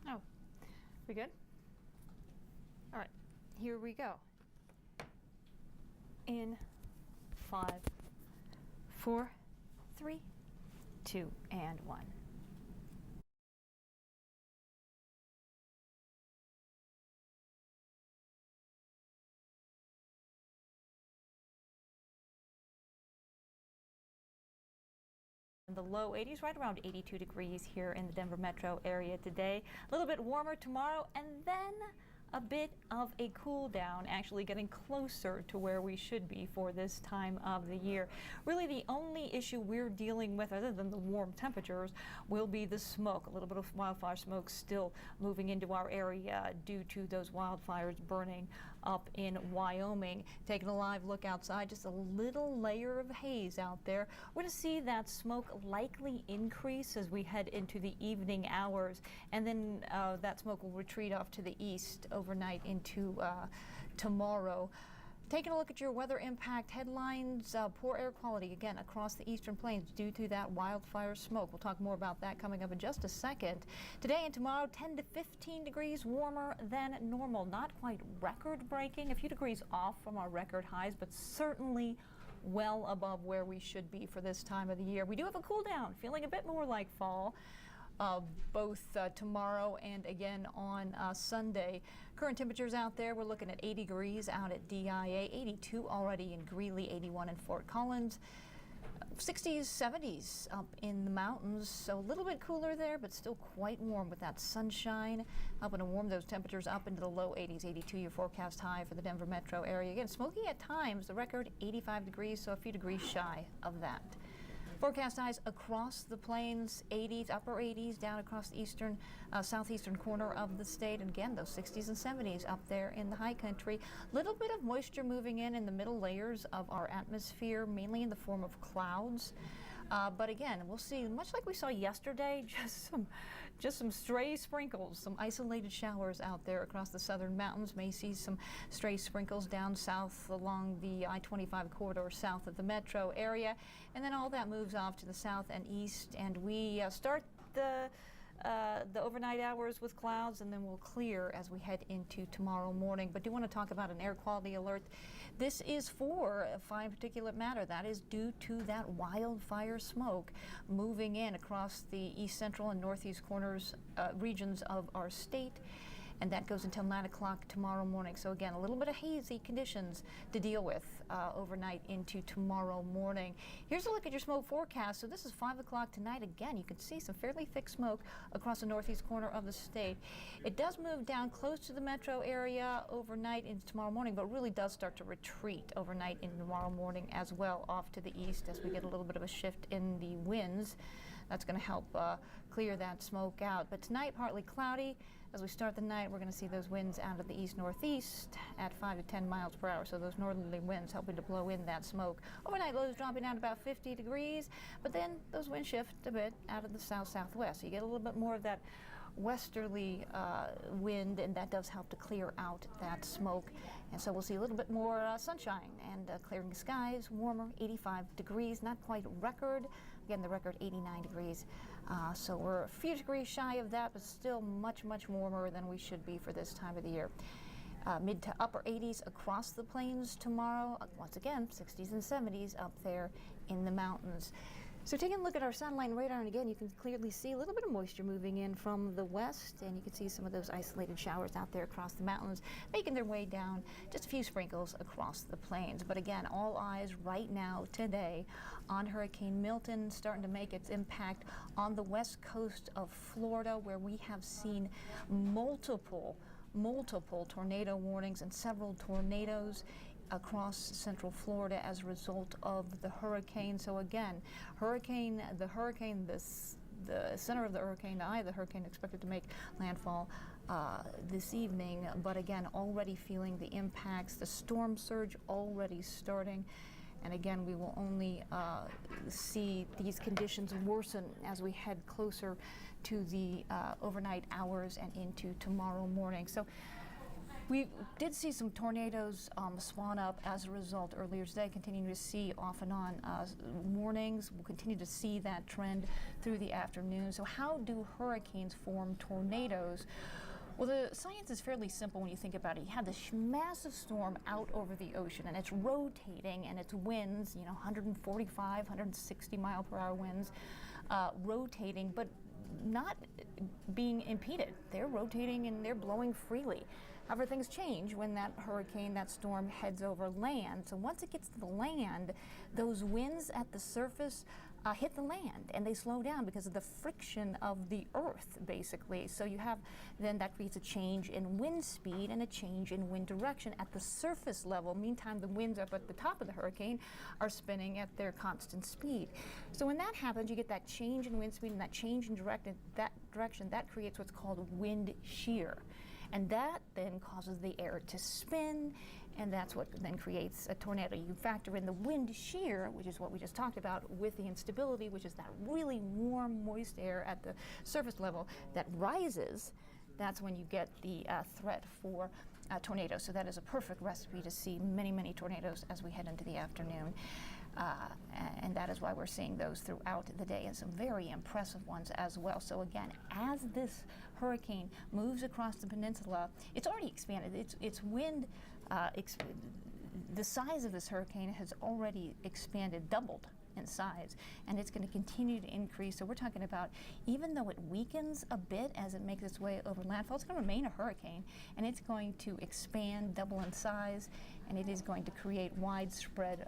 Oh, we good? All right, here we go. In 5, 4, 3, 2, and 1. The low 80s, right around 82 degrees here in the Denver metro area today. A little bit warmer tomorrow, and then a bit of a cool down, actually getting closer to where we should be for this time of the year. Really, the only issue we're dealing with, other than the warm temperatures, will be the smoke. A little bit of wildfire smoke still moving into our area due to those wildfires burning up in Wyoming. Taking a live look outside, just a little layer of haze out there. We're going to see that smoke likely increase as we head into the evening hours, and then that smoke will retreat off to the east overnight into tomorrow. Taking a look at your weather impact headlines, poor air quality again across the eastern plains due to that wildfire smoke. We'll talk more about that coming up in just a second. Today and tomorrow, 10 to 15 degrees warmer than normal. Not quite record breaking, a few degrees off from our record highs, but certainly well above where we should be for this time of the year. We do have a cool down, feeling a bit more like fall. Both tomorrow and again on Sunday. Current temperatures out there, we're looking at 80 degrees out at DIA, 82 already in Greeley, 81 in Fort Collins, 60s, 70s up in the mountains, so a little bit cooler there, but still quite warm with that sunshine. Helping to warm those temperatures up into the low 80s, 82 your forecast high for the Denver metro area. Again, smoky at times, the record 85 degrees, so a few degrees shy of that. Forecast highs across the plains, 80s, upper 80s, down across the eastern, southeastern corner of the state. And again, those 60s and 70s up there in the high country. Little bit of moisture moving in the middle layers of our atmosphere, mainly in the form of clouds. But again, we'll see, much like we saw yesterday, just some stray sprinkles, some isolated showers out there across the southern mountains. May see some stray sprinkles down south along the I-25 corridor south of the metro area. And then all that moves off to the south and east, and we start the overnight hours with clouds, and then we'll clear as we head into tomorrow morning. But do want to talk about an air quality alert. This is for fine particulate matter. That is due to that wildfire smoke moving in across the east central and northeast corners, regions of our state. And that goes until 9 o'clock tomorrow morning. So again, a little bit of hazy conditions to deal with overnight into tomorrow morning. Here's a look at your smoke forecast. So this is 5 o'clock tonight. Again, you can see some fairly thick smoke across the northeast corner of the state. It does move down close to the metro area overnight into tomorrow morning, but really does start to retreat overnight into tomorrow morning as well off to the east as we get a little bit of a shift in the winds. That's going to help clear that smoke out. But tonight, partly cloudy. As we start the night, we're going to see those winds out of the east-northeast at 5 to 10 miles per hour. So those northerly winds helping to blow in that smoke. Overnight lows dropping down to about 50 degrees, but then those winds shift a bit out of the south-southwest. So you get a little bit more of that westerly wind, and that does help to clear out that smoke. And so we'll see a little bit more sunshine and clearing skies, warmer, 85 degrees, not quite record. Again, the record 89 degrees. So we're a few degrees shy of that, but still much, much warmer than we should be for this time of the year. Mid to upper 80s across the plains tomorrow. Once again, 60s and 70s up there in the mountains. So taking a look at our satellite radar, and again, you can clearly see a little bit of moisture moving in from the west, and you can see some of those isolated showers out there across the mountains, making their way down, just a few sprinkles across the plains. But again, all eyes right now, today, on Hurricane Milton, starting to make its impact on the west coast of Florida, where we have seen multiple tornado warnings and several tornadoes across central Florida as a result of the hurricane. So again, the center of the hurricane, the eye of the hurricane, expected to make landfall this evening, but again, already feeling the impacts, the storm surge already starting. And again, we will only see these conditions worsen as we head closer to the overnight hours and into tomorrow morning. So we did see some tornadoes spawn up as a result earlier today, continuing to see off and on warnings. We'll continue to see that trend through the afternoon. So how do hurricanes form tornadoes? Well, the science is fairly simple when you think about it. You have this massive storm out over the ocean, and it's rotating, and its winds, 145, 160 mile per hour winds, rotating, but not being impeded. They're rotating and they're blowing freely. However, things change when that hurricane, that storm, heads over land. So once it gets to the land, those winds at the surface hit the land, and they slow down because of the friction of the earth, basically. So you have, then that creates a change in wind speed and a change in wind direction at the surface level. Meantime, the winds up at the top of the hurricane are spinning at their constant speed. So when that happens, you get that change in wind speed and that change in direction, that creates what's called wind shear. And that then causes the air to spin, and that's what then creates a tornado. You factor in the wind shear, which is what we just talked about, with the instability, which is that really warm, moist air at the surface level that rises. That's when you get the threat for tornadoes. So that is a perfect recipe to see many, many tornadoes as we head into the afternoon. And that is why we're seeing those throughout the day, and some very impressive ones as well. So again, as this hurricane moves across the peninsula, it's already expanded. Its wind, the size of this hurricane has already expanded, doubled in size, and it's going to continue to increase. So we're talking about, even though it weakens a bit as it makes its way over landfall, it's going to remain a hurricane, and it's going to expand, double in size, and it is going to create widespread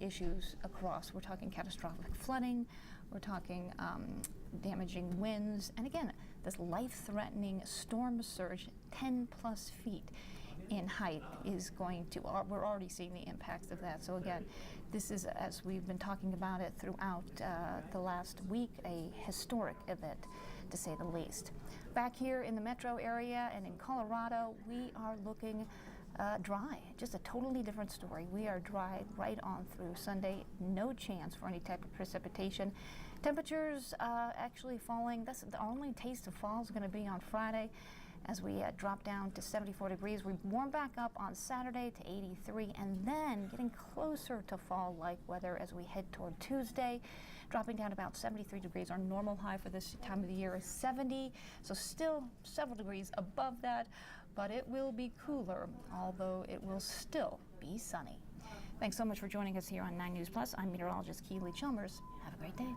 issues across. We're talking catastrophic flooding, we're talking damaging winds, and again, this life-threatening storm surge, 10 plus feet in height, is going to, we're already seeing the impacts of that. So again, this is, as we've been talking about it throughout the last week, a historic event, to say the least. Back here in the metro area and in Colorado, we are looking dry, just a totally different story. We are dry right on through Sunday, no chance for any type of precipitation. Temperatures actually falling. That's the only taste of fall is going to be on Friday, as we drop down to 74 degrees. We warm back up on Saturday to 83, and then getting closer to fall-like weather as we head toward Tuesday, dropping down about 73 degrees. Our normal high for this time of the year is 70, so still several degrees above that, but it will be cooler, although it will still be sunny. Thanks so much for joining us here on 9 News Plus. I'm meteorologist Keely Chalmers. Have a great day.